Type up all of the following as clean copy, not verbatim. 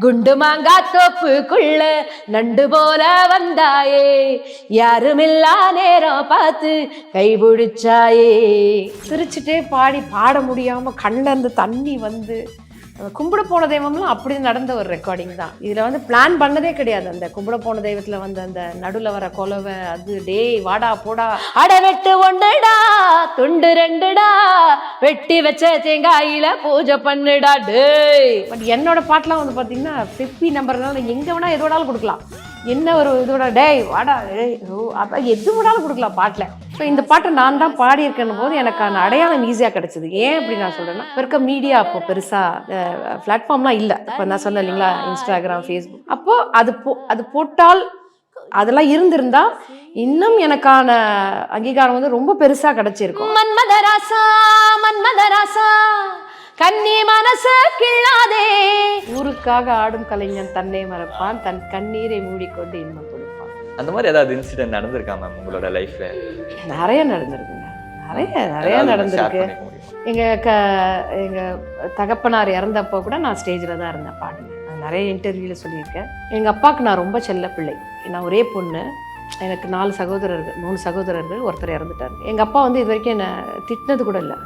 குண்டு மாங்கா தோப்புக்குள்ள நண்டு போல வந்தாயே, யாருமில்லா நேரம் பார்த்து கைபிடிச்சாயே. சிரிச்சுட்டே பாட முடியாம கண்ணில் இருந்து தண்ணி வந்து, கும்பிட போன தெய்வம்லாம் அப்படி நடந்த ஒரு ரெக்கார்டிங் தான். இதில் வந்து பிளான் பண்ணதே கிடையாது. அந்த கும்பிட போன தெய்வத்தில் வந்து அந்த நடுவில் வர கொலவை, அது டேய் வாடா போடா, அட வெட்டு ஒன்றுடா துண்டு ரெண்டுடா, வெட்டி வச்ச தேங்காயில பூஜை பண்ணுடா டேய். பட் என்னோட பாட்டெலாம் வந்து பார்த்தீங்கன்னா 50 நம்பர்னால எங்கே வேணால் எது வேணாலும் கொடுக்கலாம். என்ன ஒரு இதோட டேய் வாடா டேய் அப்போ எது வேணாலும் கொடுக்கலாம் பாட்டில். ஸோ இந்த பாட்டை நான் தான் பாடியிருக்கேன் போது எனக்கான அடையாளம் ஈஸியாக கிடச்சிது. ஏன் அப்படி நான் சொல்கிறேன்னா, இப்போ இருக்க மீடியா அப்போ பெருசாக பிளாட்ஃபார்ம்லாம் இல்லை. இப்போ நான் சொன்னேன் இல்லைங்களா, இன்ஸ்டாகிராம், ஃபேஸ்புக். அப்போது அது போட்டால் அதெல்லாம் இருந்திருந்தா இன்னும் எனக்கான அங்கீகாரம் வந்து ரொம்ப பெருசாக கிடச்சிருக்கும். மன்மதராசா மன்மதராசா கண்ணி மனச கிள்ளாதே, ஊருக்காக ஆடும் கலைஞன் தன்னை மறப்பான், தன் கண்ணீரை மூடிக்கொண்டு இன்பம் கொடுப்பான். அந்த மாதிரி ஏதாவது இன்சிடென்ட் நடந்திருக்கா மேம் உங்களோட லைஃப்ல? நிறைய நடந்திருக்குங்க, நிறைய நடந்திருக்கு. எங்க தகப்பனார் இறந்தப்போ கூட நான் ஸ்டேஜில் தான் இருந்தேன் பாடுங்க. நான் நிறைய இன்டர்வியூவில் சொல்லியிருக்கேன். எங்கள் அப்பாவுக்கு நான் ரொம்ப செல்ல பிள்ளை. நான் ஒரே பொண்ணு. எனக்கு 3 சகோதரர்கள், ஒருத்தர் இறந்துட்டார். எங்கள் அப்பா வந்து இது வரைக்கும் என்னை திட்டினது கூட இல்லை.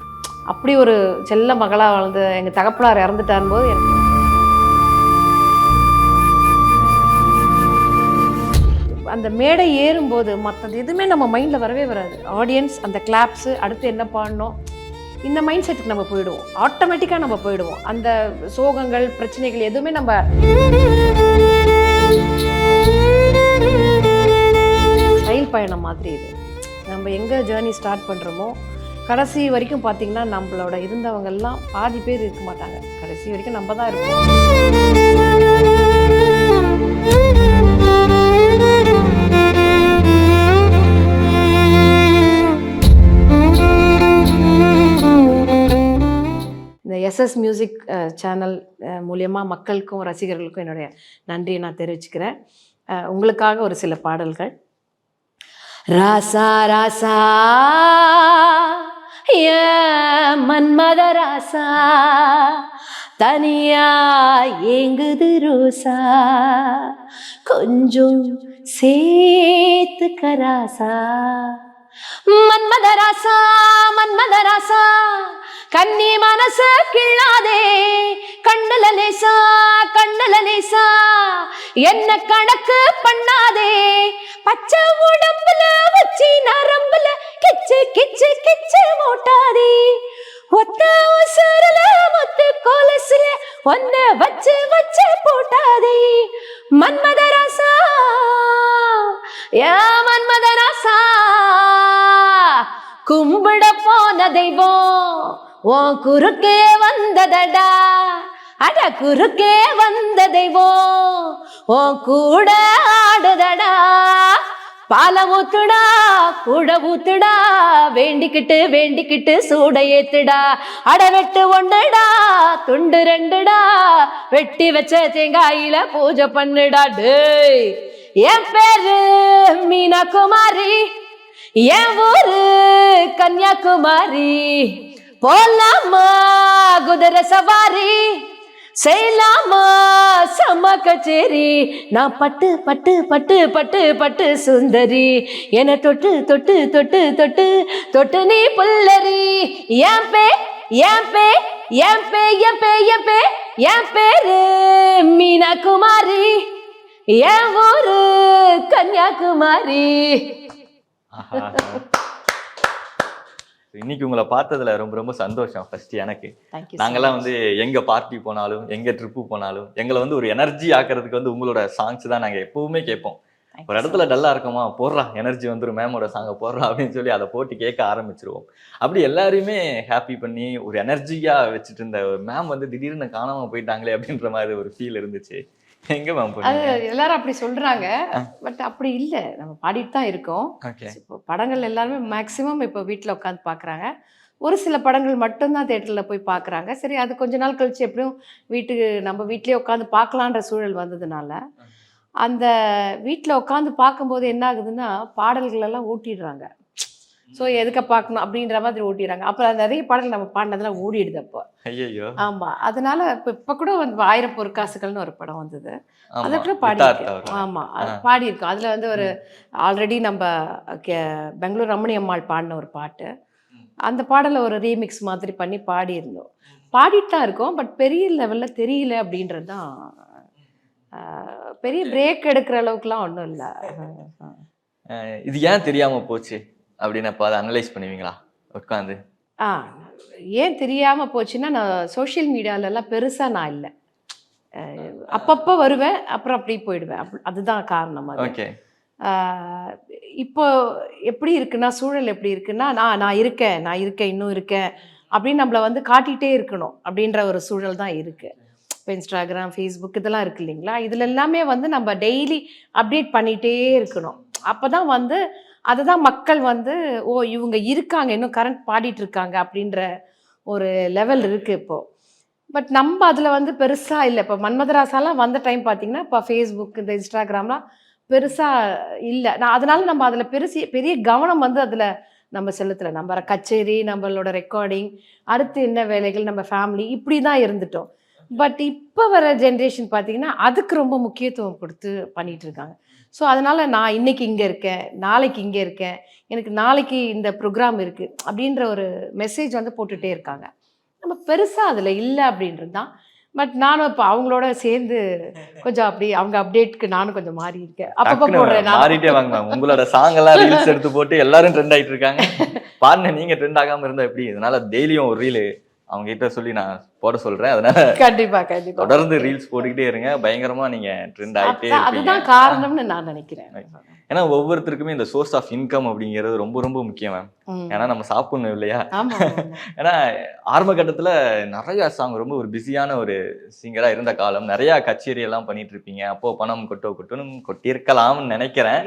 அப்படி ஒரு செல்ல மகளாக வளர்ந்து எங்கள் தகப்பனார் இறந்துட்டார் போது எனக்கு அந்த மேடை ஏறும்போது மற்றது எதுவுமே நம்ம மைண்டில் வரவே வராது. ஆடியன்ஸ், அந்த கிளாப்ஸு, அடுத்து என்ன பாடணும், இந்த மைண்ட் செட்டுக்கு நம்ம போயிடுவோம். ஆட்டோமேட்டிக்காக நம்ம போயிடுவோம். அந்த சோகங்கள், பிரச்சனைகள் எதுவுமே நம்ம ரயில் பயணம் மாதிரி. இது நம்ம எங்கே ஜேர்னி ஸ்டார்ட் பண்ணுறோமோ கடைசி வரைக்கும் பார்த்தீங்கன்னா நம்மளோட இருந்தவங்கெல்லாம் பாதி பேர் இருக்க மாட்டாங்க. கடைசி வரைக்கும் நம்ம தான் இருப்போம். இந்த எஸ்எஸ் மியூசிக் சேனல் மூலியமாக மக்களுக்கும் ரசிகர்களுக்கும் என்னுடைய நன்றியை நான் தெரிவிச்சுக்கிறேன். உங்களுக்காக ஒரு சில பாடல்கள். ராசா ராசா மன்மத ராசா, தனியா ஏங்குது ரோசா, கொஞ்சம் சேர்த்து கராசா. மன்மத ராசா மன்மத ராசா கண்ணி மனச கிள்ளாதே, கண்ணுல லேசா என்ன கணக்கு பண்ணாதே, பச்சை உடம்புல வச்சி நரம்புல கிச்சு கிச்சு கிச்சு மூட்டாதே, ஒத்த உசுரல மொத்த கோலசுல ஒன்ன வச்சு வச்சு போட்டாதே. மன்மதராசா யா மன்மதராசா, கும்பிட போன தெய்வம் உன் குறுக்கே வந்ததடா, அட குறுக்கே வந்த தெய்வம் உன் கூட ஆடுதடா, பால ஊத்துடா கூட ஊத்துடா, வேண்டிக்கிட்டு சூட ஏத்துடா, அட வெட்டு ஒன்றுடா துண்டு ரெண்டுடா, வெட்டி வச்ச தேங்காயில பூஜை பண்ணுடா டேய். என் பேரு மீனா குமாரி, என் ஊரு கன்னியாகுமரி, போலாமா குதிரை சவாரி, செய்யலாமா சம கச்சேரி, நான் பட்டு பட்டு பட்டு பட்டு பட்டு சுந்தரி, என தொட்டு தொட்டு தொட்டு தொட்டு தொட்டு நீ புல்லரி. என் பேரு மீனா குமாரி, என் ஊரு கன்னியாகுமரி. இன்னைக்கு உங்களை பார்த்ததுல ரொம்ப ரொம்ப சந்தோஷம். ஃபர்ஸ்ட் எனக்கு நாங்கெல்லாம் வந்து எங்க பார்ட்டி போனாலும் எங்க ட்ரிப்பு போனாலும் எங்களை வந்து ஒரு எனர்ஜி ஆக்குறதுக்கு வந்து உங்களோட சாங்ஸ் தான் நாங்க எப்பவுமே கேட்போம். ஒரு இடத்துல டல்லா இருக்கோமா, போடுறா எனர்ஜி வந்துடும், மேமோட சாங்கை போடுறா அப்படின்னு சொல்லி அதை போட்டு கேட்க ஆரம்பிச்சிருவோம். அப்படி எல்லாரையுமே ஹாப்பி பண்ணி ஒரு எனர்ஜியா வச்சுட்டு இருந்த மேம் வந்து திடீர்னு காணாம போயிட்டாங்களே அப்படின்ற மாதிரி ஒரு ஃபீல் இருந்துச்சு. எங்க மேம் அது எல்லாரும் அப்படி சொல்றாங்க, பட் அப்படி இல்லை. நம்ம பாடிட்டு தான் இருக்கோம். இப்போ படங்கள் எல்லாருமே மேக்சிமம் இப்போ வீட்டில் உட்காந்து பார்க்குறாங்க. ஒரு சில படங்கள் மட்டும்தான் தேட்டரில் போய் பார்க்குறாங்க. சரி, அது கொஞ்ச நாள் கழிச்சு எப்படியும் நம்ம வீட்லேயே உட்காந்து பார்க்கலான்ற சூழல் வந்ததுனால அந்த வீட்டில் உட்காந்து பார்க்கும்போது என்ன ஆகுதுன்னா பாடல்கள் எல்லாம் ஊட்டிடுறாங்க. ஸோ எதுக்க பார்க்கணும் அப்படின்ற மாதிரி ஓட்டிடுறாங்க. அப்புறம் நிறைய பாடல் நம்ம பாடினதெல்லாம் ஓடிடுது அப்போ. ஐயோ. ஆமா, அதனால இப்போ கூட வந்து 1000 பொற்காசுகள்னு ஒரு படம் வந்தது. அதை கூட பாடியிருக்கேன். ஆமா, பாடியிருக்கோம். அதுல வந்து ஒரு ஆல்ரெடி நம்ம பெங்களூர் ரமணி அம்மாள் பாடின ஒரு பாட்டு, அந்த பாடலை ஒரு ரீமிக்ஸ் மாதிரி பண்ணி பாடியிருந்தோம். பாடிட்டு தான் இருக்கோம், பட் பெரிய லெவல்ல தெரியல அப்படின்றது தான். பெரிய பிரேக் எடுக்கிற அளவுக்குலாம் ஒன்றும் இல்லை. இது ஏன் தெரியாம போச்சு அப்படின்னு அப்போ அதை அனலைஸ் பண்ணுவீங்களா உட்காந்து? ஏன் தெரியாம போச்சுன்னா, நான் சோஷியல் மீடியாலெல்லாம் பெருசா நான் இல்லை. அப்பப்போ வருவேன், அப்புறம் அப்படியே போயிடுவேன். அதுதான் காரணம். அது ஓகே. இப்போ எப்படி இருக்குன்னா, சூழல் எப்படி இருக்குன்னா, நான் இருக்கேன் இன்னும் இருக்கேன் அப்படின்னு நம்மளை வந்து காட்டிகிட்டே இருக்கணும் அப்படின்ற ஒரு சூழல் தான் இருக்கு. இப்போ இன்ஸ்டாகிராம், ஃபேஸ்புக் இதெல்லாம் இருக்கு இல்லைங்களா, இதுல எல்லாமே வந்து நம்ம டெய்லி அப்டேட் பண்ணிகிட்டே இருக்கணும். அப்போ தான் வந்து அதை தான் மக்கள் வந்து ஓ இவங்க இருக்காங்க, இன்னும் கரண்ட் பாடிட்டு இருக்காங்க அப்படின்ற ஒரு லெவல் இருக்கு இப்போ. பட் நம்ம அதில் வந்து பெருசாக இல்லை. இப்போ மன்மதராசாலாம் வந்த டைம் பார்த்தீங்கன்னா, இப்போ ஃபேஸ்புக் இந்த இன்ஸ்டாகிராம்லாம் பெருசாக இல்லை. அதனால நம்ம அதில் பெரிய கவனம் வந்து அதில் நம்ம செலுத்தலை. நம்ம கச்சேரி, நம்மளோட ரெக்கார்டிங், அடுத்து என்ன வேலைகள், நம்ம ஃபேமிலி இப்படி தான் இருந்துட்டோம். பட் இப்போ வர ஜென்ரேஷன் பார்த்தீங்கன்னா அதுக்கு ரொம்ப முக்கியத்துவம் கொடுத்து பண்ணிட்டு இருக்காங்க. ஸோ அதனால நான் இன்னைக்கு இங்கே இருக்கேன், நாளைக்கு இங்கே இருக்கேன், எனக்கு நாளைக்கு இந்த ப்ரோக்ராம் இருக்குது அப்படின்ற ஒரு மெசேஜ் வந்து போட்டுகிட்டே இருக்காங்க. நம்ம பெருசாக அதில் இல்லை அப்படின்றது தான். பட் நானும் இப்போ அவங்களோட சேர்ந்து கொஞ்சம் அப்படி அவங்க அப்டேட்க்கு நானும் கொஞ்சம் மாறி இருக்கேன். அப்பப்போ போடுறேன். மாறிட்டே வாங்க மேம். உங்களோட சாங் எல்லாம் ரீல்ஸ் எடுத்து போட்டு எல்லாரும் ட்ரெண்ட் ஆகிட்டு இருக்காங்க. பாருங்க, நீங்க ட்ரெண்ட் ஆகாம இருந்தா எப்படி? இதனால டெய்லியும் ஒரு ரீல் அவங்க கிட்ட சொல்லி நான் போட சொல்றேன். அதனால கண்டிப்பா தொடர்ந்து ரீல்ஸ் போட்டுக்கிட்டே இருங்க. பயங்கரமா நீங்க ட்ரெண்ட் ஆகிட்டே இருப்பீங்க. அதுதான் காரணம்னு நான் நினைக்கிறேன். ஏன்னா ஒவ்வொருத்தருக்குமே இந்த சோர்ஸ் ஆஃப் இன்கம் அப்படிங்கிறது ரொம்ப ரொம்ப முக்கியம் மேம். ஏன்னா நம்ம சாப்பிடணும் இல்லையா? ஏன்னா ஆரம்ப கட்டத்துல நிறைய சாங் ரொம்ப ஒரு பிஸியான ஒரு சிங்கரா இருந்த காலம், நிறைய கச்சேரி எல்லாம் பண்ணிட்டு இருப்பீங்க. அப்போ பணம் கொட்டணும் கொட்டியிருக்கலாம்னு நினைக்கிறேன்.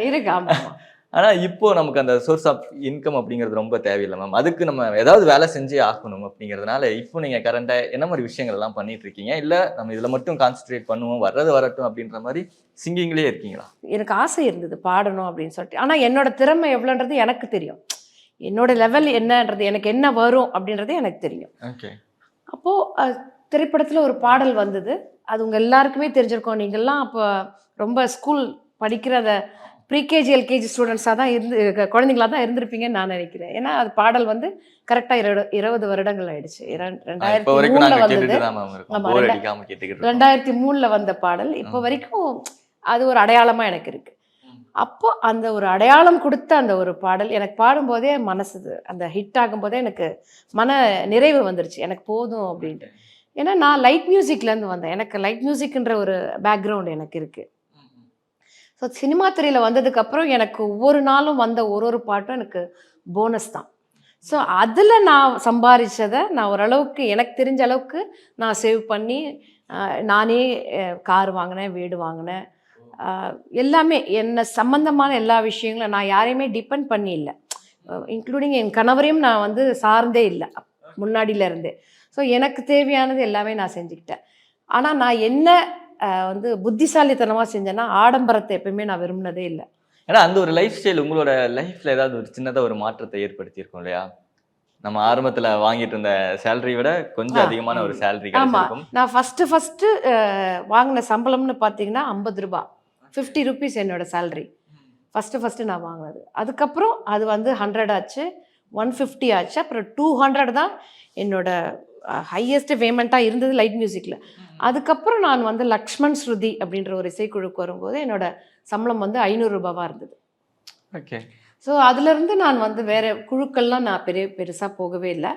ஆனா இப்போ நமக்கு அந்த சோர்ஸ் ஆஃப் இன்கம் அப்படிங்கிறது ரொம்ப தேவையில்லை மேம். அதுக்கு நம்ம ஏதாவது வேலை செஞ்சே ஆகணும் அப்படிங்கிறதுனால இப்போ நீங்க கரண்டா என்ன மாதிரி விஷயங்கள் எல்லாம் பண்ணிட்டு இருக்கீங்க? இல்ல நம்ம இதுல மட்டும் கான்சென்ட்ரேட் பண்ணுவோம், வர்றது வரட்டும் அப்படின்ற மாதிரி சிங்கிங்லேயே இருக்கீங்களா? எனக்கு ஆசை இருந்தது பாடணும் அப்படின்னு சொல்லிட்டு. ஆனா என்னோட திறமை எவ்வளோன்றது எனக்கு தெரியும். என்னோட லெவல் என்னன்றது, எனக்கு என்ன வரும் அப்படின்றது எனக்கு தெரியும். ஓகே. அப்போ திரைப்படத்துல ஒரு பாடல் வந்தது. அது உங்க எல்லாருக்குமே தெரிஞ்சிருக்கோம். நீங்கள்லாம் அப்போ ரொம்ப ஸ்கூல் படிக்கிறத ப்ரீகேஜி எல்கேஜி ஸ்டூடெண்ட்ஸாக தான் குழந்தைங்களா தான் இருந்திருப்பீங்கன்னு நான் நினைக்கிறேன். ஏன்னா அது பாடல் வந்து கரெக்டாக 20 வருடங்கள் ஆயிடுச்சு. 2003 வந்தது. ஆமாம், 2003 வந்த பாடல் இப்போ வரைக்கும் அது ஒரு அடையாளமாக எனக்கு இருக்கு. அப்போ அந்த ஒரு அடையாளம் கொடுத்த அந்த ஒரு பாடல் எனக்கு பாடும்போதே மனசு அந்த ஹிட் ஆகும்போதே எனக்கு மன நிறைவு வந்துருச்சு. எனக்கு போதும் அப்படின்ட்டு. ஏன்னா நான் லைட் மியூசிக்லேருந்து வந்தேன். எனக்கு லைட் மியூசிக்ன்ற ஒரு பேக்ரவுண்ட் எனக்கு இருக்குது. ஸோ சினிமா துறையில் வந்ததுக்கப்புறம் எனக்கு ஒவ்வொரு நாளும் வந்த ஒரு பாட்டும் எனக்கு போனஸ் தான். ஸோ அதில் நான் சம்பாதிச்சதை நான் ஓரளவுக்கு எனக்கு தெரிஞ்ச அளவுக்கு நான் சேவ் பண்ணி நானே கார் வாங்கினேன், வீடு வாங்கினேன். எல்லாமே என்ன சம்மந்தமான எல்லா விஷயங்களும் நான் யாரையுமே டிபெண்ட் பண்ணி இல்லை. இன்க்ளூடிங் என் கணவரையும் நான் வந்து சார்ந்தே இல்லை முன்னாடியிலேருந்தே. ஸோ எனக்கு தேவையானது எல்லாமே நான் செஞ்சுக்கிட்டேன். ஆனால் நான் என்ன வந்து புத்திசாலித்தனமாக செஞ்சேன்னா, ஆடம்பரத்தை எப்பயுமே நான் விரும்பினதே இல்லை. ஏன்னா அந்த ஒரு லைஃப் ஸ்டைல் உங்களோட லைஃப்ல ஏதாவது ஒரு சின்னதாக ஒரு மாற்றத்தை ஏற்படுத்தியிருக்கோம் இல்லையா? நம்ம ஆரம்பத்தில் வாங்கிட்டு இருந்த சேலரி விட கொஞ்சம் அதிகமான ஒரு சேலரி கிடைச்சிருக்கும். நான் ஃபஸ்ட்டு வாங்கின சம்பளம்னு பார்த்தீங்கன்னா 50 ரூபா, 50 ருபீஸ் என்னோட சேலரி ஃபஸ்ட்டு நான் வாங்கினது. அதுக்கப்புறம் அது வந்து 100 ஆச்சு, 150 ஆச்சு, அப்புறம் 200 தான் என்னோட ஹையஸ்ட் பேமெண்ட்டாக இருந்தது லைட் மியூசிக்கில். அதுக்கப்புறம் நான் வந்து லக்ஷ்மண் ஸ்ருதி அப்படின்ற ஒரு இசைக்குழுக்கு வரும்போது என்னோட சம்பளம் வந்து 500 ரூபாவாக இருந்தது. ஓகே. ஸோ அதுலேருந்து நான் வந்து வேறு குழுக்கள்லாம் நான் பெருசாக போகவே இல்லை.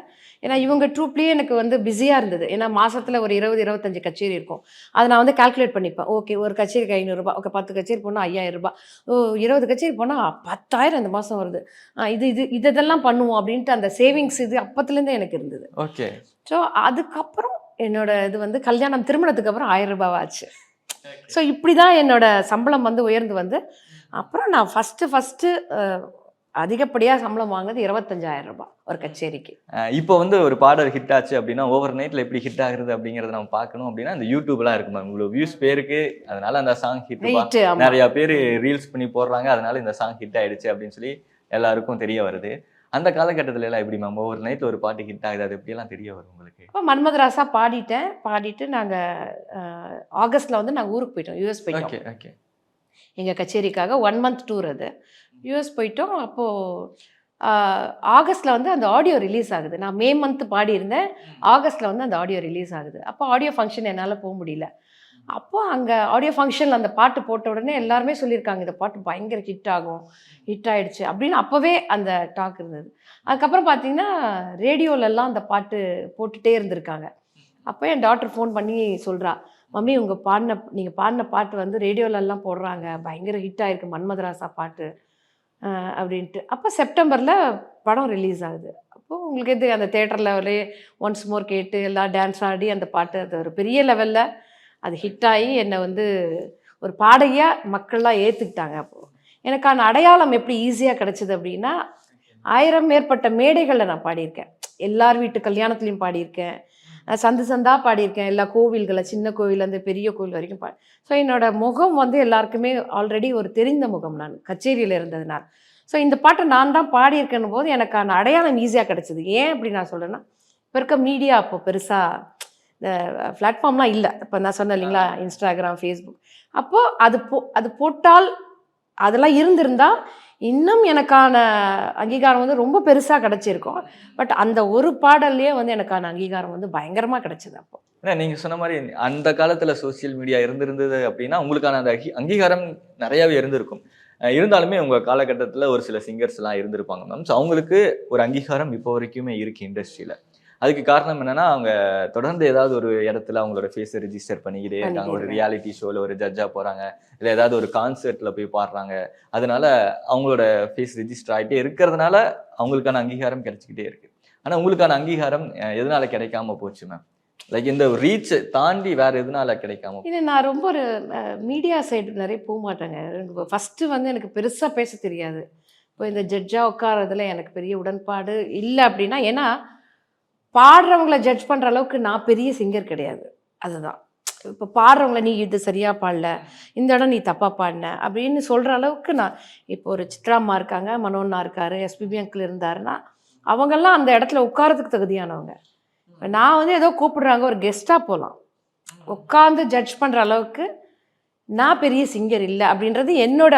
ஏன்னா இவங்க ட்ரூப்லேயே எனக்கு வந்து பிஸியாக இருந்தது. ஏன்னா மாதத்தில் ஒரு 20-25 கச்சேரி இருக்கும். அதை நான் வந்து கால்குலேட் பண்ணிப்பேன். ஓகே, ஒரு கச்சேரிக்கு 500 ரூபா, ஓகே 10 கச்சேரி போனால் 5000 ரூபா, 20 கச்சேரி போனால் 10,000 இந்த மாதம் வருது, இதெல்லாம் பண்ணுவோம் அப்படின்ட்டு அந்த சேவிங்ஸ் இது அப்பத்துலேருந்தே எனக்கு இருந்தது. ஓகே. ஸோ அதுக்கப்புறம் என்னோட இது வந்து திருமணத்துக்கு அப்புறம் 1000 ரூபாவாச்சு. ஸோ இப்படி தான் என்னோட சம்பளம் வந்து உயர்ந்து வந்து அப்புறம் நான் ஃபஸ்ட்டு அதிகப்படியாக சம்பளம் வாங்கினது 25,000 ரூபாய் ஒரு கச்சேரிக்கு. இப்போ வந்து ஒரு பாடல் ஹிட் ஆச்சு அப்படின்னா ஓவர் நைட்டில் எப்படி ஹிட் ஆகுறது அப்படிங்கிறத நம்ம பார்க்கணும் அப்படின்னா அந்த யூடியூப்லாம் இருக்கு மேம். இவ்வளோ வியூஸ் பேருக்கு, அதனால அந்த சாங் ஹிட், நிறையா பேர் ரீல்ஸ் பண்ணி போடுறாங்க, அதனால இந்த சாங் ஹிட் ஆயிடுச்சு அப்படின்னு சொல்லி எல்லாருக்கும் தெரிய வருது. அந்த காலகட்டத்துல எல்லாம் எப்படி மேம் ஒவ்வொரு நைட்ல ஒரு பாட்டு ஹிட் ஆகுது, அது எப்படியெல்லாம் தெரிய வரும் உங்களுக்கு? அப்போ மன்மதராசா பாடிட்டு நாங்கள் ஆகஸ்ட்டில் வந்து நாங்கள் ஊருக்கு போயிட்டோம், யூஎஸ் போயிட்டோம். Okay okay. எங்கள் கச்சேரிக்காக 1 மந்த் டூர் அது. யூஎஸ் போயிட்டோம். அப்போது ஆகஸ்ட்டில் வந்து அந்த ஆடியோ ரிலீஸ் ஆகுது. நான் மே மந்த் பாடியிருந்தேன், ஆகஸ்ட்டில் வந்து அந்த ஆடியோ ரிலீஸ் ஆகுது. அப்போ ஆடியோ ஃபங்க்ஷன் என்னால் போக முடியல. அப்போ அங்கே ஆடியோ ஃபங்க்ஷனில் அந்த பாட்டு போட்ட உடனே எல்லாருமே சொல்லியிருக்காங்க இந்த பாட்டு பயங்கர ஹிட் ஆகும், ஹிட் ஆகிடுச்சு அப்படின்னு அப்போவே அந்த டாக் இருந்தது. அதுக்கப்புறம் பார்த்தீங்கன்னா ரேடியோலெல்லாம் அந்த பாட்டு போட்டுகிட்டே இருந்திருக்காங்க. அப்போ என் டாக்டர் ஃபோன் பண்ணி சொல்கிறா, மம்மி நீங்கள் பாடின பாட்டு வந்து ரேடியோலெல்லாம் போடுறாங்க, பயங்கர ஹிட் ஆகிருக்கு மன்மதராசா பாட்டு அப்படின்ட்டு. அப்போ செப்டம்பரில் படம் ரிலீஸ் ஆகுது. அப்போது உங்களுக்கு எது அந்த தேட்டரில் ஒரே ஒன்ஸ் மோர் கேட்டு எல்லாம் டான்ஸ் ஆடி அந்த பாட்டு அது ஒரு பெரிய லெவலில் அது ஹிட் ஆகி என்னை வந்து ஒரு பாடகியாக மக்கள்லாம் ஏற்றுக்கிட்டாங்க. அப்போது எனக்கான அடையாளம் எப்படி ஈஸியாக கிடச்சிது அப்படின்னா 1000 மேற்பட்ட மேடைகளில் நான் பாடியிருக்கேன். எல்லார் வீட்டு கல்யாணத்துலேயும் பாடியிருக்கேன், சந்து சந்தாக பாடியிருக்கேன், எல்லா கோவில்களை சின்ன கோவிலேருந்து பெரிய கோவில் வரைக்கும் ஸோ என்னோடய முகம் வந்து எல்லாருக்குமே ஆல்ரெடி ஒரு தெரிந்த முகம் நான் கச்சேரியில் இருந்ததுனால. ஸோ இந்த பாட்டை நான் தான் பாடியிருக்கேன் போது எனக்கான அடையாளம் ஈஸியாக கிடச்சிது. ஏன் அப்படி நான் சொல்கிறேன்னா, இப்போ இருக்க மீடியா அப்போ பெருசாக இந்த பிளாட்ஃபார்ம்லாம் இல்லை. இப்போ நான் சொன்னேன் இல்லைங்களா, இன்ஸ்டாகிராம், ஃபேஸ்புக். அப்போது அது போட்டால் அதெல்லாம் இருந்திருந்தால் இன்னும் எனக்கான அங்கீகாரம் வந்து ரொம்ப பெருசாக கிடச்சிருக்கும். பட் அந்த ஒரு பாடல்லையே வந்து எனக்கான அங்கீகாரம் வந்து பயங்கரமாக கிடச்சிது. அப்போ ஏன்னா நீங்கள் சொன்ன மாதிரி அந்த காலத்தில் சோசியல் மீடியா இருந்திருந்தது அப்படின்னா உங்களுக்கான அந்த அங்கீகாரம் நிறையாவே இருந்திருக்கும். இருந்தாலுமே உங்கள் காலகட்டத்தில் ஒரு சில சிங்கர்ஸ்லாம் இருந்திருப்பாங்க மேம். ஸோ அவங்களுக்கு ஒரு அங்கீகாரம் இப்போ வரைக்குமே இருக்குது இண்டஸ்ட்ரியில். அதுக்கு காரணம் என்னன்னா அவங்க தொடர்ந்து ஏதாவது ஒரு இடத்துல அவங்களோட ஃபேஸை ரிஜிஸ்டர் பண்ணிக்கிட்டே இருக்காங்க. ஒரு ரியாலிட்டி ஷோவில் ஒரு ஜட்ஜாக போகிறாங்க, இல்லை ஏதாவது ஒரு கான்சர்ட்டில் போய் பாடுறாங்க. அதனால அவங்களோட ஃபேஸ் ரிஜிஸ்டர் ஆகிட்டே இருக்கிறதுனால அவங்களுக்கான அங்கீகாரம் கிடைச்சிக்கிட்டே இருக்கு. ஆனால் உங்களுக்கான அங்கீகாரம் எதனால கிடைக்காம போச்சு மேம்? லைக் இந்த ரீச் தாண்டி வேற எதனால கிடைக்காம? இது நான் ரொம்ப ஒரு மீடியா சைடு நிறைய போக மாட்டேங்க. ஃபஸ்ட்டு வந்து எனக்கு பெருசாக பேச தெரியாது. இப்போ இந்த ஜட்ஜாக உட்காரதுல எனக்கு பெரிய உடன்பாடு இல்லை. அப்படின்னா ஏன்னா பாடுறவங்கள ஜட்ஜ் பண்ணுற அளவுக்கு நான் பெரிய சிங்கர் கிடையாது. அதுதான் இப்போ பாடுறவங்கள நீ இது சரியாக பாடல, இந்த இடம் நீ தப்பாக பாடின அப்படின்னு சொல்கிற அளவுக்கு நான் இப்போ ஒரு சித்ராம்மா இருக்காங்க, மனோண்ணா இருக்கார், எஸ்பிபி அங்கிள் இருந்தாருன்னா அவங்கெல்லாம் அந்த இடத்துல உட்காரத்துக்கு தகுதியானவங்க. நான் வந்து ஏதோ கூப்பிடுறாங்க ஒரு கெஸ்ட்டாக போகலாம், உட்காந்து ஜட்ஜ் பண்ணுற அளவுக்கு நான் பெரிய சிங்கர் இல்லை அப்படின்றது என்னோட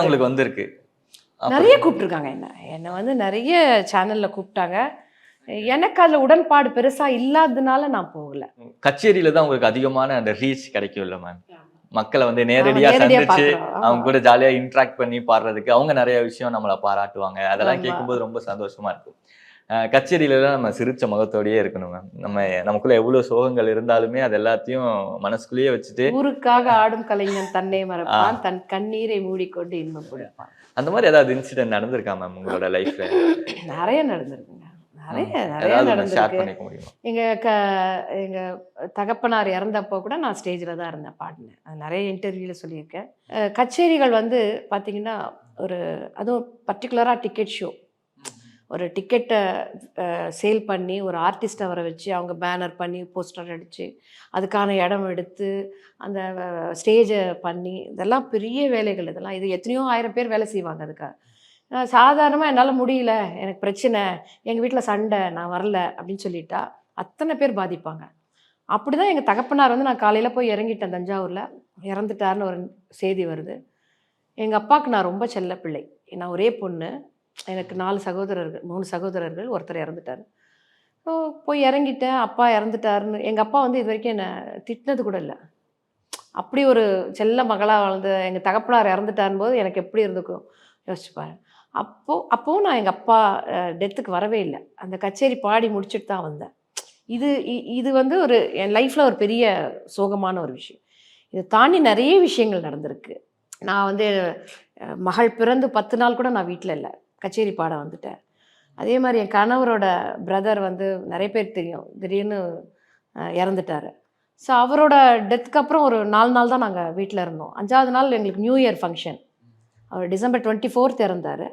உங்களுக்கு வந்திருக்கு. நிறைய கூப்பிட்டுருக்காங்க என்னை வந்து நிறைய சேனலில் கூப்பிட்டாங்க. எனக்கு அதில் உடன்பாடு பெருசாக இல்லாததுனால நான் போகல. கச்சேரியில தான் உங்களுக்கு அதிகமான அந்த ரீச் கிடைக்கும் இல்லை மேம்? மக்களை வந்து நேரடியாக சந்திச்சு அவங்க கூட ஜாலியாக இன்ட்ராக்ட் பண்ணி பாடுறதுக்கு அவங்க நிறைய விஷயம் நம்மளை பாராட்டுவாங்க. அதெல்லாம் கேட்கும்போது ரொம்ப சந்தோஷமா இருக்கும். கச்சேரியிலலாம் நம்ம சிரிச்ச முகத்தோடையே இருக்கணும் மேம். நமக்குள்ள எவ்வளவு சோகங்கள் இருந்தாலுமே அது எல்லாத்தையும் மனசுக்குள்ளேயே வச்சுட்டு ஊருக்காக ஆடும் கலைஞன் தன்னை மறப்பான், தன் கண்ணீரை மூடிக்கொண்டு இன்பம் கொடுப்பான். அந்த மாதிரி ஏதாவது இன்சிடென்ட் நடந்திருக்கா மேம் உங்களோட லைஃப்ல? நிறைய நடந்திருக்குங்க, நிறைய நடந்திருக்கு. எங்க தகப்பனார் இறந்தப்போ கூட நான் ஸ்டேஜில் தான் இருந்தேன், பாடினேன். அது நிறைய இன்டர்வியூவில் சொல்லியிருக்கேன். கச்சேரிகள் வந்து பார்த்தீங்கன்னா அதுவும் பர்டிகுலராக டிக்கெட் ஷோ, ஒரு டிக்கெட்டை சேல் பண்ணி ஒரு ஆர்டிஸ்ட்டை வர வச்சு அவங்க பேனர் பண்ணி போஸ்டர் அடித்து அதுக்கான இடம் எடுத்து அந்த ஸ்டேஜை பண்ணி இதெல்லாம் பெரிய வேலைகள். இதெல்லாம் இது எத்தனையோ 1000 பேர் வேலை செய்வாங்க அதுக்காக. சாதாரணமாக என்னால் முடியல, எனக்கு பிரச்சனை, எங்கள் வீட்டில் சண்டை, நான் வரல அப்படின்னு சொல்லிட்டா அத்தனை பேர் பாதிப்பாங்க. அப்படி தான் எங்கள் தகப்பனார் வந்து நான் காலையில் போய் இறங்கிட்டேன் தஞ்சாவூரில், இறந்துட்டாருன்னு ஒரு செய்தி வருது. எங்கள் அப்பாவுக்கு நான் ரொம்ப செல்ல பிள்ளை, நான் ஒரே பொண்ணு, எனக்கு 3 சகோதரர்கள், ஒருத்தர் இறந்துட்டார். ஸோ போய் இறங்கிட்டேன், அப்பா இறந்துட்டாருன்னு. எங்கள் அப்பா வந்து இது வரைக்கும் என்னை திட்டினது கூட இல்லை. அப்படி ஒரு செல்ல மகளாக வளர்ந்து எங்கள் தகப்பனார் இறந்துட்டாருன்னு போது எனக்கு எப்படி இருந்துக்கும் யோசிச்சுப்பாரு. அப்போவும் நான் எங்கள் அப்பா டெத்துக்கு வரவே இல்லை, அந்த கச்சேரி பாடி முடிச்சுட்டு தான் வந்தேன். இது வந்து என் லைஃப்பில் ஒரு பெரிய சோகமான ஒரு விஷயம். இதை தாண்டி நிறைய விஷயங்கள் நடந்திருக்கு. நான் வந்து மகள் பிறந்து 10 நாள் கூட நான் வீட்டில் இல்லை, கச்சேரி பாட வந்துட்டேன். அதே மாதிரி என் கணவரோட பிரதர் வந்து நிறைய பேர் தெரியும், திடீர்னு இறந்துட்டார். ஸோ அவரோட டெத்துக்கு அப்புறம் ஒரு 4 நாள் தான் நாங்கள் வீட்டில் இருந்தோம். 5ஆவது நாள் எங்களுக்கு நியூ இயர் ஃபங்க்ஷன். அவர் டிசம்பர் 24 இறந்தார்.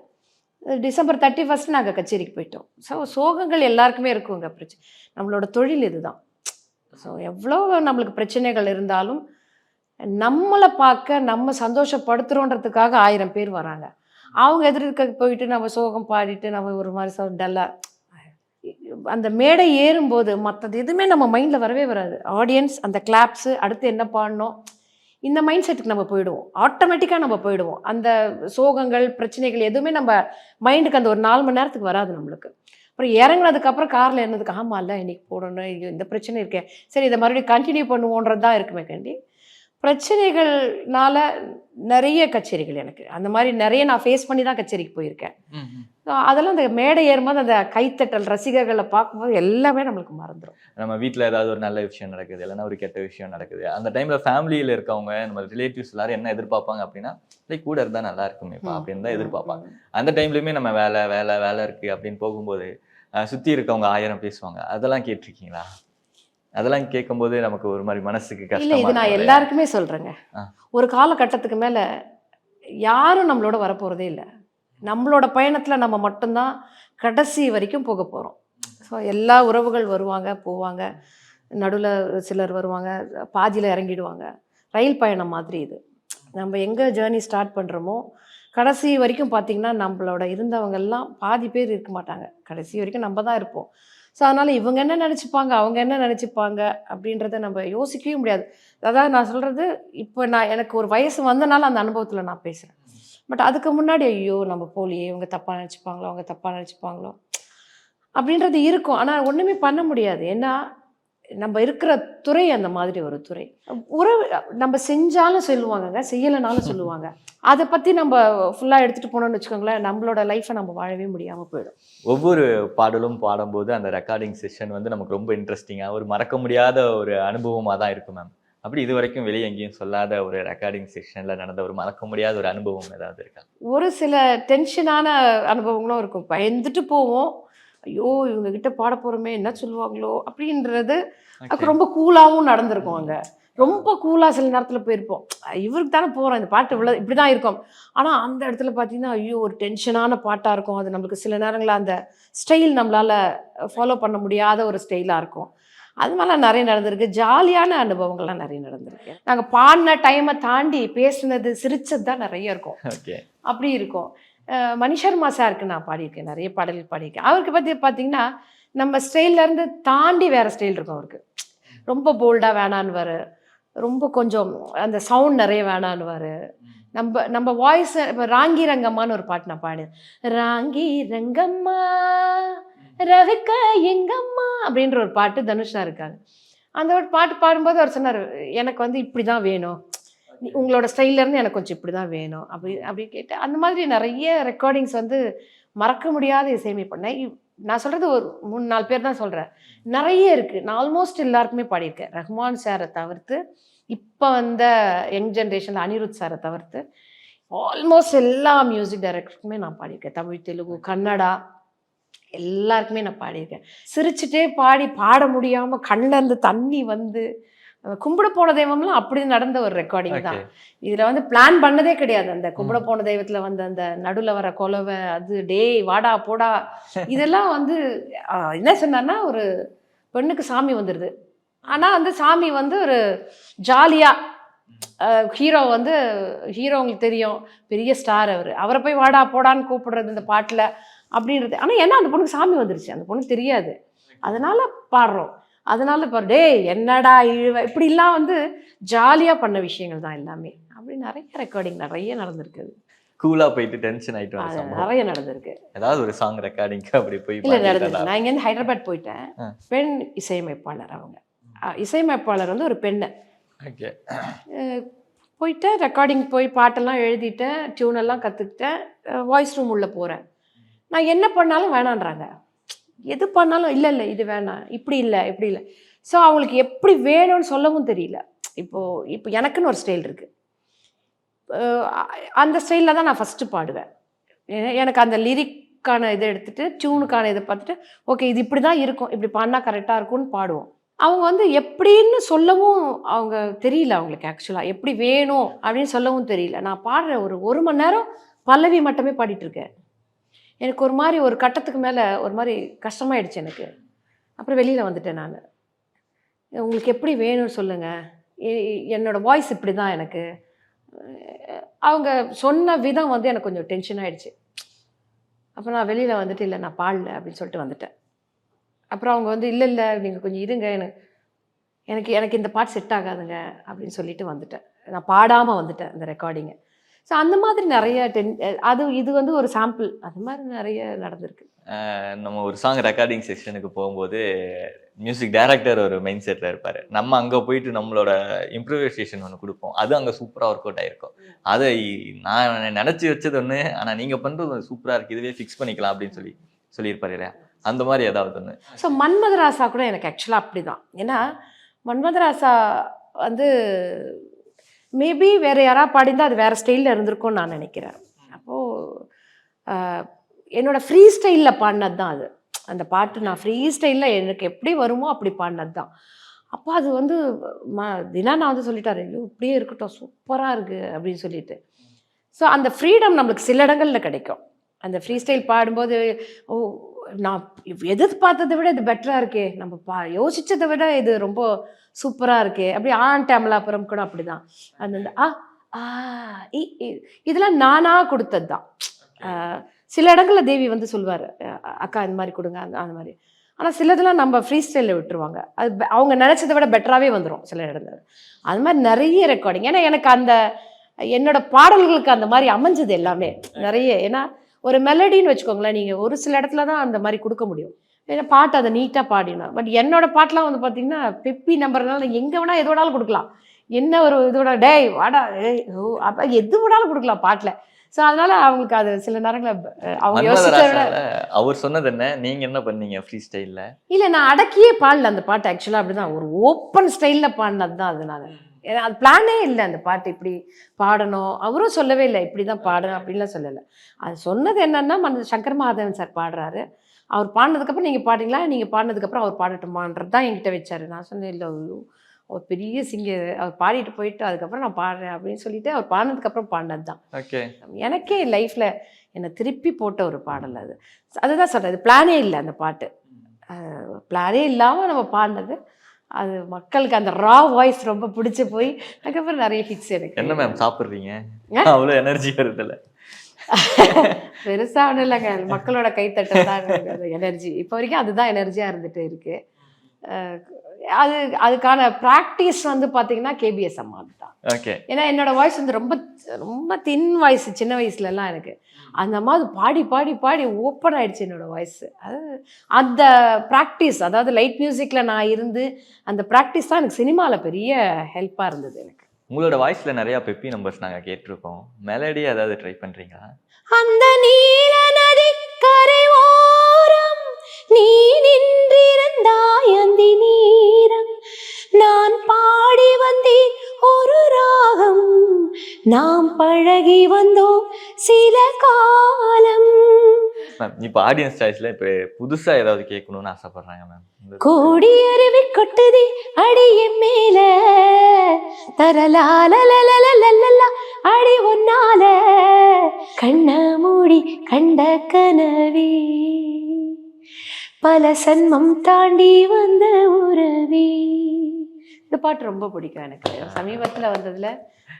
டிசம்பர் 31 நாங்கள் கச்சேரிக்கு போயிட்டோம். ஸோ சோகங்கள் எல்லாருக்குமே இருக்குங்க. பிரச்சனை நம்மளோட தொழில் இதுதான். ஸோ எவ்வளோ நம்மளுக்கு பிரச்சனைகள் இருந்தாலும் நம்மளை பார்க்க நம்ம சந்தோஷப்படுத்துகிறோன்றதுக்காக 1000 பேர் வராங்க. அவங்க எதிர்க்க போயிட்டு நம்ம சோகம் பாடிட்டு நம்ம ஒரு மாதிரி டல்லாக அந்த மேடை ஏறும்போது மற்றது எதுவுமே நம்ம மைண்டில் வரவே வராது. ஆடியன்ஸ், அந்த கிளாப்ஸு, அடுத்து என்ன பாடணும், இந்த மைண்ட் செட்டுக்கு நம்ம போயிடுவோம். ஆட்டோமேட்டிக்காக நம்ம போயிடுவோம். அந்த சோகங்கள், பிரச்சனைகள் எதுவுமே நம்ம மைண்டுக்கு அந்த ஒரு 4 மணி நேரத்துக்கு வராது நம்மளுக்கு. அப்புறம் இறங்குனதுக்கப்புறம் காரில் என்னதுக்கு ஆமாம் இல்லை இன்னைக்கு போடணும், ஐயோ இந்த பிரச்சனை இருக்கேன், சரி இதை மறுபடியும் கண்டினியூ பண்ணுவோன்றது தான் இருக்குமே கண்டி. பிரச்சனைகள்னால நிறைய கச்சேரிகள் எனக்கு அந்த மாதிரி நிறைய நான் ஃபேஸ் பண்ணி தான் கச்சேரிக்கு போயிருக்கேன். அதெல்லாம் அந்த மேடை ஏறும்போது அந்த கைத்தட்டல் ரசிகர்களை பார்க்கும்போது எல்லாமே நம்மளுக்கு மறந்துடும். நம்ம வீட்டில் ஏதாவது ஒரு நல்ல விஷயம் நடக்குது, இல்லைன்னா ஒரு கெட்ட விஷயம் நடக்குது, அந்த டைம்ல ஃபேமிலியில் இருக்கவங்க நம்ம ரிலேட்டிவ்ஸ் எல்லாரும் என்ன எதிர்பார்ப்பாங்க அப்படின்னா, லைக் கூட இருந்தால் நல்லா இருக்குமேப்பா அப்படின்னு தான் எதிர்பார்ப்பாங்க. அந்த டைம்லையுமே நம்ம வேலை வேலை வேலை இருக்கு அப்படின்னு போகும்போது சுற்றி இருக்கவங்க 1000 பேசுவாங்க. அதெல்லாம் கேட்டிருக்கீங்களா? அதெல்லாம் கேட்கும்போது நமக்கு ஒரு மாதிரி மனசுக்கு கஷ்டம். இல்லை, இது நான் எல்லாருக்குமே சொல்கிறேங்க. ஒரு காலகட்டத்துக்கு மேலே யாரும் நம்மளோட வரப்போகிறதே இல்லை. நம்மளோட பயணத்தில் நம்ம மட்டும்தான் கடைசி வரைக்கும் போக போகிறோம். ஸோ எல்லா உறவுகள் வருவாங்க போவாங்க, நடுவில் சிலர் வருவாங்க, பாதியில் இறங்கிடுவாங்க. ரயில் பயணம் மாதிரி இது. நம்ம எங்கே ஜேர்னி ஸ்டார்ட் பண்ணுறோமோ கடைசி வரைக்கும் பார்த்திங்கன்னா நம்மளோட இருந்தவங்கெல்லாம் பாதி பேர் இருக்க மாட்டாங்க. கடைசி வரைக்கும் நம்ம தான் இருப்போம். ஸோ அதனால் இவங்க என்ன நினச்சிப்பாங்க, அவங்க என்ன நினச்சிப்பாங்க அப்படின்றத நம்ம யோசிக்கவே முடியாது. அதாவது நான் சொல்கிறது, இப்போ எனக்கு ஒரு வயசு வந்தனால அந்த அனுபவத்தில் நான் பேசுகிறேன். பட் அதுக்கு முன்னாடி ஐயோ நம்ம போலியே, இவங்க தப்பாக நினச்சிப்பாங்களோ, அவங்க தப்பாக நினச்சிப்பாங்களோ அப்படின்றது இருக்கும். ஆனால் ஒன்றுமே பண்ண முடியாது. ஏன்னா நம்ம இருக்கிற துறை அந்த மாதிரி ஒரு துறை. உறவு நம்ம செஞ்சாலும் சொல்லுவாங்கங்க, செய்யலைனாலும் சொல்லுவாங்க. அதை பற்றி நம்ம ஃபுல்லாக எடுத்துகிட்டு போனோம்னு வச்சுக்கோங்களேன், நம்மளோட லைஃப்பை நம்ம வாழவே முடியாமல் போயிடும். ஒவ்வொரு பாடலும் பாடும்போது அந்த ரெக்கார்டிங் செஷன் வந்து நமக்கு ரொம்ப இன்ட்ரெஸ்டிங்காக ஒரு மறக்க முடியாத ஒரு அனுபவமாக தான் இருக்கும் மேம். அப்படி இது வரைக்கும் வெளியே எங்கேயும் சொல்லாத ஒரு ரெக்கார்டிங் செஷனில் நடந்த ஒரு மறக்க முடியாத ஒரு அனுபவம் ஏதாவது இருக்கா? ஒரு சில டென்ஷனான அனுபவங்களும் இருக்கும். பயந்துட்டு போவோம், ஐயோ இவங்ககிட்ட பாட போகிறோமே என்ன சொல்லுவாங்களோ அப்படின்றது. அதுக்கு ரொம்ப கூலாகவும் நடந்திருக்கும். அங்கே ரொம்ப கூலாக சில நேரத்தில் போயிருப்போம், இவருக்கு தானே போகிறோம், இந்த பாட்டு இவ்வளோ இப்படி தான் இருக்கும். ஆனால் அந்த இடத்துல பார்த்தீங்கன்னா ஐயோ ஒரு டென்ஷனான பாட்டாக இருக்கும். அது நம்மளுக்கு சில நேரங்களில் அந்த ஸ்டைல் நம்மளால் ஃபாலோ பண்ண முடியாத ஒரு ஸ்டைலாக இருக்கும். அது மாதிரிலாம் நிறைய நடந்திருக்கு. ஜாலியான அனுபவங்கள்லாம் நிறைய நடந்திருக்கு. நாங்கள் பாடின டைமை தாண்டி பேசுனது சிரிச்சது தான் நிறைய இருக்கும். அப்படி இருக்கும். மணி சர்மா சாருக்கு நான் பாடியிருக்கேன், நிறைய பாடல்கள் பாடியிருக்கேன். அவருக்கு பற்றி பார்த்தீங்கன்னா நம்ம ஸ்டைல்லேருந்து தாண்டி வேறு ஸ்டைல் இருக்கும் அவருக்கு. ரொம்ப போல்டாக வேணான்னுவார், ரொம்ப கொஞ்சம் அந்த சவுண்ட் நிறைய வேணான்னுவார். நம்ம வாய்ஸ் இப்போ ராங்கி ரங்கம்மான்னு ஒரு பாட்டு நான் பாடு, ராங்கி ரங்கம்மா ரவிக்க எங்கம்மா அப்படின்ற ஒரு பாட்டு தனுஷா இருக்காங்க. அந்த ஒரு பாட்டு பாடும்போது அவர் சொன்னார், எனக்கு வந்து இப்படி தான் வேணும், உங்களோட ஸ்டைல்லேருந்து எனக்கு கொஞ்சம் இப்படி தான் வேணும் அப்படி கேட்டு அந்த மாதிரி நிறைய ரெக்கார்டிங்ஸ் வந்து மறக்க முடியாத இசையமைப்பேன். நான் சொல்கிறது ஒரு 3-4 பேர் தான் சொல்கிறேன், நிறைய இருக்குது. நான் ஆல்மோஸ்ட் எல்லாருக்குமே பாடியிருக்கேன். ரஹ்மான் சாரை தவிர்த்து, இப்போ வந்த யங் ஜென்ரேஷனில் அனிருத் சாரை தவிர்த்து ஆல்மோஸ்ட் எல்லா மியூசிக் டைரக்டருக்குமே நான் பாடியிருக்கேன். தமிழ், தெலுங்கு, கன்னடா எல்லாருக்குமே நான் பாடியிருக்கேன். சிரிச்சுட்டே பாட முடியாமல் கண்ணில் இருந்து தண்ணி வந்து கும்பிட போன தெய்வம்லாம் அப்படி நடந்த ஒரு ரெக்கார்டிங் தான். இதில் வந்து பிளான் பண்ணதே கிடையாது. அந்த கும்பிட போன தெய்வத்தில் வந்து அந்த நடுவில் வர கொலவை, அது டேய் வாடா போடா, இதெல்லாம் வந்து என்ன சொன்னார்னா, ஒரு பெண்ணுக்கு சாமி வந்துடுது. ஆனால் வந்து சாமி வந்து ஒரு ஜாலியாக ஹீரோ உங்களுக்கு தெரியும், பெரிய ஸ்டார், அவரை போய் வாடா போடான்னு கூப்பிடுறது இந்த பாட்டில் அப்படின்றது. ஆனால் ஏன்னா அந்த பொண்ணுக்கு சாமி வந்துருச்சு, அந்த பொண்ணுக்கு தெரியாது, அதனால பாடுறோம். அதனால இப்போ டே என்னடா இழுவ இப்படிலாம் வந்து ஜாலியாக பண்ண விஷயங்கள் தான் எல்லாமே. அப்படி நிறைய ரெக்கார்டிங் நிறைய நடந்திருக்கு. கூலாக போயிட்டு டென்ஷன் ஆகிட்டு நிறைய நடந்திருக்கு. ஏதாவது ஒரு சாங் ரெக்கார்டிங் அப்படி போய் இல்லை நடந்திருக்கு. நான் இங்கேருந்து ஹைதராபாத் போயிட்டேன். பெண் இசையமைப்பாளர், அவங்க இசையமைப்பாளர் வந்து ஒரு பெண்ணை போயிட்டு ரெக்கார்டிங் போய் பாட்டெல்லாம் எழுதிட்டேன், டியூனெல்லாம் கற்றுக்கிட்டேன். வாய்ஸ் ரூம் உள்ளே போகிறேன். நான் என்ன பண்ணாலும் வேணான்றாங்க, எது பண்ணாலும் இல்லை இது வேணாம், இப்படி இல்லை இப்படி இல்லை. ஸோ அவங்களுக்கு எப்படி வேணும்னு சொல்லவும் தெரியல. இப்போ எனக்குன்னு ஒரு ஸ்டைல் இருக்குது, அந்த ஸ்டைலில் தான் நான் ஃபஸ்ட்டு பாடுவேன். எனக்கு அந்த லிரிக்கான இதை எடுத்துகிட்டு டியூனுக்கான இதை பார்த்துட்டு ஓகே இது இப்படி தான் இருக்கும், இப்படி பாடினா கரெக்டாக இருக்கும்னு பாடுவோம். அவங்க வந்து எப்படின்னு சொல்லவும் அவங்க தெரியல, அவங்களுக்கு ஆக்சுவலாக எப்படி வேணும் அப்படின்னு சொல்லவும் தெரியல. நான் பாடுற ஒரு மணி நேரம் பல்லவி மட்டுமே பாடிட்டுருக்கேன். எனக்கு ஒரு மாதிரி ஒரு கட்டத்துக்கு மேலே ஒரு மாதிரி கஷ்டமாயிடுச்சு எனக்கு. அப்புறம் வெளியில் வந்துட்டேன் நான். உங்களுக்கு எப்படி வேணும்னு சொல்லுங்கள், என்னோடய வாய்ஸ் இப்படி தான் எனக்கு, அவங்க சொன்ன விதம் வந்து எனக்கு கொஞ்சம் டென்ஷன் ஆயிடுச்சு. அப்போ நான் வெளியில் வந்துட்டு இல்லை நான் பாடல அப்படின்னு சொல்லிட்டு வந்துட்டேன். அப்புறம் அவங்க வந்து இல்லை இல்லை நீங்கள் கொஞ்சம் இருங்க, எனக்கு எனக்கு இந்த பாட்டு செட் ஆகாதுங்க அப்படின்னு சொல்லிட்டு வந்துட்டேன். நான் பாடாமல் வந்துட்டேன் இந்த ரெக்கார்டிங்கை. ஸோ அந்த மாதிரி நிறைய இது வந்து ஒரு சாம்பிள், அது மாதிரி நிறைய நடந்திருக்கு. நம்ம ஒரு சாங் ரெக்கார்டிங் செக்ஷனுக்கு போகும்போது மியூசிக் டைரக்டர் ஒரு மைண்ட் செட்டில் இருப்பார். நம்ம அங்கே போயிட்டு நம்மளோட இம்ப்ரூவைசேஷன் ஒன்று கொடுப்போம், அது அங்கே சூப்பராக ஒர்க் அவுட் ஆகிருக்கும். அதை நான் நினச்சி வச்சது ஒன்று, ஆனால் நீங்கள் பண்ணுறது சூப்பராக இருக்குது, இதுவே ஃபிக்ஸ் பண்ணிக்கலாம் அப்படின்னு சொல்லியிருப்பாரு இல்லையா? அந்த மாதிரி ஏதாவது ஒன்று. ஸோ மன்மதராசா கூட எனக்கு ஆக்சுவலாக அப்படி தான். ஏன்னா மன்மதராசா வந்து மேபி வேறு யாராவது பாடிந்தால் அது வேறு ஸ்டைலில் இருந்திருக்கும்னு நான் நினைக்கிறேன். அப்போது என்னோடய ஃப்ரீ ஸ்டைலில் பாடினது தான் அது. அந்த பாட்டு நான் ஃப்ரீ ஸ்டைலில் எனக்கு எப்படி வருமோ அப்படி பாடினது தான். அப்போ அது வந்து தினா நான் வந்து சொல்லிட்டாரு, ஐயோ இப்படியே இருக்கட்டும் சூப்பராக இருக்குது அப்படின்னு சொல்லிட்டு. ஸோ அந்த ஃப்ரீடம் நம்மளுக்கு சில இடங்களில் கிடைக்கும். அந்த ஃப்ரீ ஸ்டைல் பாடும்போது ஓ நான் எதிர்பார்த்ததை விட இது பெட்டராக இருக்கே, நம்ம யோசித்ததை விட இது ரொம்ப சூப்பராக இருக்கே, அப்படி டேமலாபுரம் கூட அப்படி தான். அந்த இதெல்லாம் நானாக கொடுத்தது தான். சில இடங்களில் தேவி வந்து சொல்லுவார், அக்கா இந்த மாதிரி கொடுங்க அந்த மாதிரி. ஆனால் சிலதெல்லாம் நம்ம ஃப்ரீ ஸ்டைலில் விட்டுருவாங்க, அது அவங்க நினச்சதை விட பெட்டராகவே வந்துடும் சில இடங்கள். அது மாதிரி நிறைய ரெக்கார்டிங். ஏன்னா எனக்கு என்னோட பாடல்களுக்கு அந்த மாதிரி அமைஞ்சது எல்லாமே நிறைய. ஏன்னா ஒரு மெலடின்னு வச்சுக்கோங்களேன், நீங்கள் ஒரு சில இடத்துல தான் அந்த மாதிரி கொடுக்க முடியும். ஏன்னா பாட்டு அதை நீட்டாக பாடினா. பட் என்னோட பாட்டெலாம் வந்து பார்த்தீங்கன்னா பெப்பி நம்பர்னால எங்கே வேணால் எது வேணாலும் கொடுக்கலாம். என்ன ஒரு இதோட டேய் வாடா அப்போ எது வேணாலும் கொடுக்கலாம் பாட்டில். ஸோ அதனால அவங்களுக்கு அது சில நேரங்களில் அவங்க யோசிச்சத விட. அவர் சொன்னது என்ன, நீங்கள் என்ன பண்ணீங்க ஃப்ரீ ஸ்டைலில்? இல்லை நான் அடக்கியே பாடல அந்த பாட்டு. ஆக்சுவலாக அப்படி தான் ஒரு ஓப்பன் ஸ்டைலில் பாடினது தான் அது. நான் ஏன்னா அது பிளானே இல்லை அந்த பாட்டு இப்படி பாடணும். அவரும் சொல்லவே இல்லை இப்படி தான் பாடணும் அப்படின்லாம் சொல்லலை. அது சொன்னது என்னன்னா சங்கர் மகாதேவன் சார் பாடுறாரு, அவர் பாடினதுக்கப்புறம் நீங்கள் பாடிங்களா, நீங்கள் பாடினதுக்கப்புறம் அவர் பாடட்டுமான்றது தான் என்கிட்ட வச்சார். நான் சொன்னேன் இல்லை அவர் பெரிய சிங்கர், அவர் பாடிட்டு போயிட்டு அதுக்கப்புறம் நான் பாடுறேன் அப்படின்னு சொல்லிட்டு அவர் பாடினதுக்கப்புறம் பாடினது தான். ஓகே, எனக்கே லைஃப்பில் என்னை திருப்பி போட்ட ஒரு பாடல் அது. அதுதான் சொல்கிறேன், அது பிளானே இல்லை அந்த பாட்டு. பிளானே இல்லாமல் நம்ம பாடினது. அது மக்களுக்கு அந்த ரா வாய்ஸ் ரொம்ப பிடிச்சி போய் அதுக்கப்புறம் நிறைய ஹிட்ஸ். எனக்கு என்ன மேம் சாப்பிட்றீங்க, அவ்வளோ எனர்ஜி வருதுல்ல? பெருசாக ஒன்றும் இல்லைங்க, மக்களோட கைத்தட்டல் தான் எனர்ஜி. இப்போ வரைக்கும் அதுதான் எனர்ஜியாக இருந்துட்டு இருக்கு. அதுக்கான ப்ராக்டிஸ் வந்து பார்த்தீங்கன்னா கேபிஎஸ் அம்மா தான். ஓகே, ஏன்னா என்னோட வாய்ஸ் வந்து ரொம்ப ரொம்ப தின் வாய்ஸ் சின்ன வயசுலலாம். எனக்கு அந்த மாதிரி பாடி பாடி பாடி ஓப்பன் ஆயிடுச்சு என்னோட வாய்ஸ். அது அந்த ப்ராக்டிஸ், அதாவது லைட் மியூசிக்கில் நான் இருந்து அந்த ப்ராக்டிஸ் தான் எனக்கு சினிமாவில் பெரிய ஹெல்ப்பாக இருந்தது எனக்கு. உங்களோட வாய்ஸில் நிறையா பெப்பி நம்பர்ஸ் நாங்கள் கேட்டிருக்கோம், மெலடி ஏதாவது ட்ரை பண்ணுறீங்களா? அந்த நீல நதிக்கரை ஓரம் நீ நின்றிருந்தாய் அந்தி நீரம், நான் பாடி வந்தேன் ஒரு ராகம், நாம் பழகி வந்தோம் சில காலம். மேம் இப்போ ஆடியன்ஸ் சாய்ஸ்ல இப்போ புதுசாக ஏதாவது கேட்கணும்னு ஆசைப்படுறாங்க மேம். கோடி அருவி கொட்டுதி அடிய மேல தரலாலலலலலலலா அடி ஒன்னால கண்ண மூடி கண்ட கனவே பல சன்மம் தாண்டி வந்த உறவே. இந்த பாட்டு ரொம்ப பிடிக்கும் எனக்கு. சமீபத்தில் வந்ததுல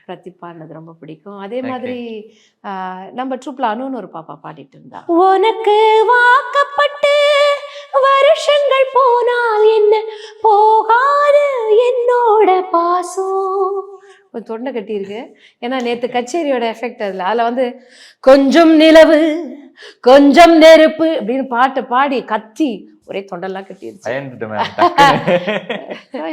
பிரதிபானது ரொம்ப பிடிக்கும். அதே மாதிரி நம்ம ட்ரூப்ல அனுன்னு ஒரு பாப்பா பாடிட்டு இருந்தா, உனக்கு வாக்கப்பட்டு வருஷங்கள் போனால் என்ன போகாது என்னோட பாசம். ஒரு தொண்டை கட்டி இருக்கு. ஏன்னா நேற்று கச்சேரியோட எஃபெக்ட் அதில் வந்து கொஞ்சம் நிலவு கொஞ்சம் நெருப்பு அப்படின்னு பாட்டு பாடி கத்தி ஒரே தொண்டெல்லாம் கட்டிடுச்சு.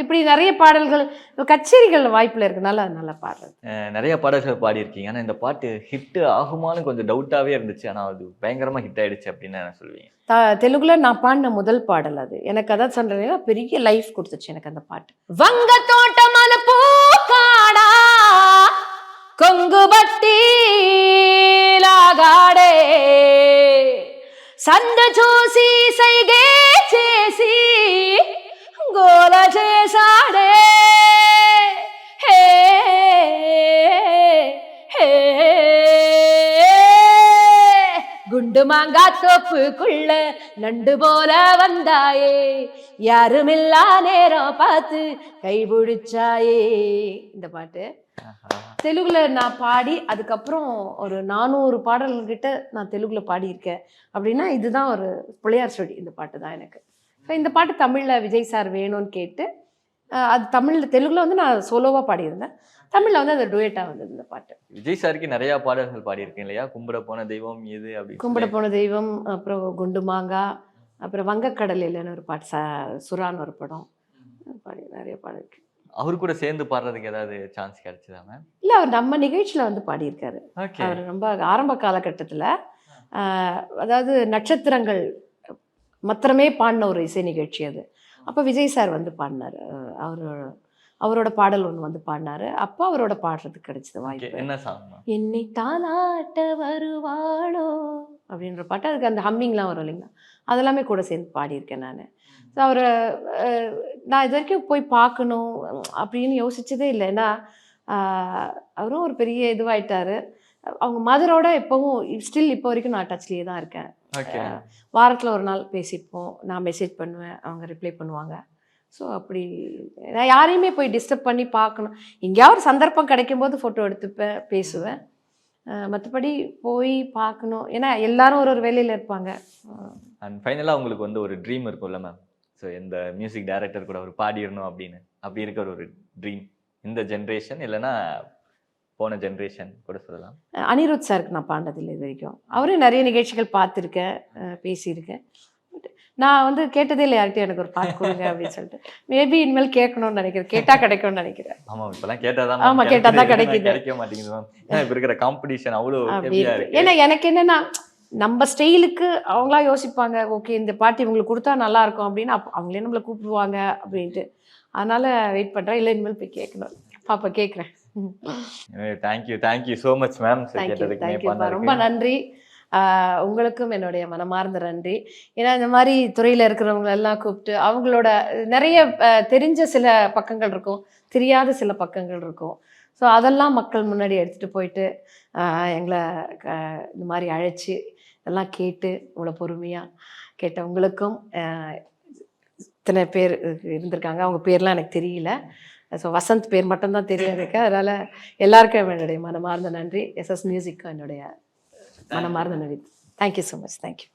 இப்படி நிறைய பாடல்கள் கச்சேரிகள் வாய்ப்புல இருக்கனால நல்லா பாடுறது. நிறைய பாடல்கள் பாடியிருக்கீங்க. ஆனால் இந்த பாட்டு ஹிட் ஆகுமான்னு கொஞ்சம் டவுட்டாகவே இருந்துச்சு, ஆனால் அது பயங்கரமாக ஹிட் ஆயிடுச்சு அப்படின்னு என்ன சொல்லுவீங்க? தெலுங்குல நான் பாடின முதல் பாடல் அது. எனக்கு அதான் சொல்றேன், பெரிய லைஃப் கொடுத்துச்சு எனக்கு அந்த பாட்டு. வங்க தோட்டமான பூக்காடா కొంగుబట్టి లాగాడే సంద చూసి సైగే చేసి గోల చేసాడే హే హే గుండు குண்டு மாங்கா தோப்புக்குள்ள நண்டு போல வந்தாயே, யாருமில்லா நேரம் பார்த்து கைபிடிச்சாயே. இந்த பாட்டு தெலுங்குல நான் பாடி அதுக்கப்புறம் ஒரு 400 பாடல்கிட்ட நான் தெலுங்குல பாடியிருக்கேன். அப்படின்னா இதுதான் ஒரு பிள்ளையார் சொல்லி இந்த பாட்டு தான் எனக்கு. இந்த பாட்டு தமிழ்ல விஜய் சார் வேணும்னு கேட்டு அது தமிழ்ல தெலுங்குல வந்து நான் சோலோவா பாடியிருந்தேன். தமிழ்ல வந்து அது டுயட்டா வந்தது இந்த பாட்டு. விஜய் சாருக்கு நிறைய பாடல்கள் பாடியிருக்கேன் இல்லையா? கும்பிட போன தெய்வம் இது அப்படி, கும்பிட போன தெய்வம், அப்புறம் குண்டு மாங்கா, அப்புறம் வங்கக்கடல் இல்லைன்னு ஒரு பாட்டு, சுறான்னு ஒரு படம் பாடி நிறைய பாடிருக்கு. அவரு கூட சேர்ந்து பாடுறதுக்கு ஏதாவது சான்ஸ் கிடைச்சதா மேம்? இல்லை, அவர் நம்ம நிகழ்ச்சியில் வந்து பாடியிருக்காரு. அவர் ரொம்ப ஆரம்ப காலகட்டத்தில் அதாவது நட்சத்திரங்கள் மாத்திரமே பாடின ஒரு இசை நிகழ்ச்சி அது. அப்போ விஜய் சார் வந்து பாடினார். அவரோட பாடல் ஒன்று வந்து பாடினாரு. அப்போ அவரோட பாடுறதுக்கு கிடைச்சது வாய்ப்பு. என்ன சாங்? என்னை தாலாட்ட வருவாளோ அப்படின்ற பாட்டு. அதுக்கு அந்த ஹம்மிங்லாம் வரும் இல்லைங்களா, அதெல்லாமே கூட சேர்ந்து பாடியிருக்கேன் நான். ஸோ அவரை நான் இது வரைக்கும் போய் பார்க்கணும் அப்படின்னு யோசிச்சதே இல்லை. ஏன்னா அவரும் ஒரு பெரிய இதுவாயிட்டாரு. அவங்க மதரோட எப்பவும் ஸ்டில் இப்போ வரைக்கும் நான் டச்லேயே தான் இருக்கேன். வாரத்தில் ஒரு நாள் பேசிப்போம். நான் மெசேஜ் பண்ணுவேன், அவங்க ரிப்ளை பண்ணுவாங்க. ஸோ அப்படி நான் யாரையுமே போய் டிஸ்டர்ப் பண்ணி பார்க்கணும், எங்கேயாவது சந்தர்ப்பம் கிடைக்கும் போது ஃபோட்டோ எடுத்துப்பேன், பேசுவேன். மற்றபடி போய் பார்க்கணும், ஏன்னா எல்லாரும் ஒரு வேலையில் இருப்பாங்க. அண்ட் ஃபைனலாக உங்களுக்கு வந்து ஒரு ட்ரீம் இருக்கும்ல மேம்? ஸோ இந்த மியூசிக் டைரக்டர் கூட அவர் பாடிடணும் அப்படின்னு, அப்படி இருக்கிற ஒரு ட்ரீம் இந்த ஜென்ரேஷன் இல்லைன்னா போன ஜென்ரேஷன் கூட சொல்லலாம். அனிருத் சாருக்கு நான் பாடினதில்லை இது வரைக்கும். அவரும் நிறைய நிகழ்ச்சிகள் பார்த்துருக்கேன், பேசியிருக்கேன். நான் வந்து கேட்டதே இல்லை யார்கிட்ட எனக்கு ஒரு பாட்டு கொடுங்க அப்படின்னு சொல்லிட்டு. மேபி இனிமேல் கேட்கணும்னு நினைக்கிறேன், கேட்டா கிடைக்கும்னு நினைக்கிறேன். ஆமா, இப்பெல்லாம் கேட்டாதான். ஆமா, கேட்டாதான் கிடைக்குது, கிடைக்க மாட்டேங்குது மேம். இப்ப இருக்கிற காம்படிஷன் அவ்வளோ ஹெவியா இருக்கு. ஏன்னா எனக்கு என்னன்னா, நம்ம ஸ்டைலுக்கு அவங்களா யோசிப்பாங்க, ஓகே இந்த பாட்டு இவங்களுக்கு கொடுத்தா நல்லா இருக்கும் அப்படின்னு, அவங்களே நம்மளை கூப்பிடுவாங்க அப்படின்ட்டு. அதனால வெயிட் பண்றேன். இல்லை, இனிமேல் போய் கேட்கணும். பாப்பா கேட்குறேன். Thank you so much ma'am. ரொம்ப நன்றி. உங்களுக்கும் என்னுடைய மனமார்ந்த நன்றி. ஏன்னா இந்த மாதிரி துறையில் இருக்கிறவங்களெல்லாம் கூப்பிட்டு அவங்களோட நிறைய தெரிஞ்ச சில பக்கங்கள் இருக்கும், தெரியாத சில பக்கங்கள் இருக்கும். ஸோ அதெல்லாம் மக்கள் முன்னாடி எடுத்துகிட்டு போயிட்டு எங்களை இந்த மாதிரி அழைச்சி இதெல்லாம் கேட்டு இவ்வளோ பொறுமையாக கேட்ட உங்களுக்கும், இத்தனை பேர் இருந்திருக்காங்க, அவங்க பேர்லாம் எனக்கு தெரியல. ஸோ வசந்த் பேர் மட்டும்தான் தெரியும் எனக்கு. அதனால் எல்லாருக்கும் என்னுடைய மனமார்ந்த நன்றி. எஸ்எஸ் மியூசிக்கும் என்னுடைய மனமார்ந்த நன்றி. Thank you so much. தேங்க்யூ.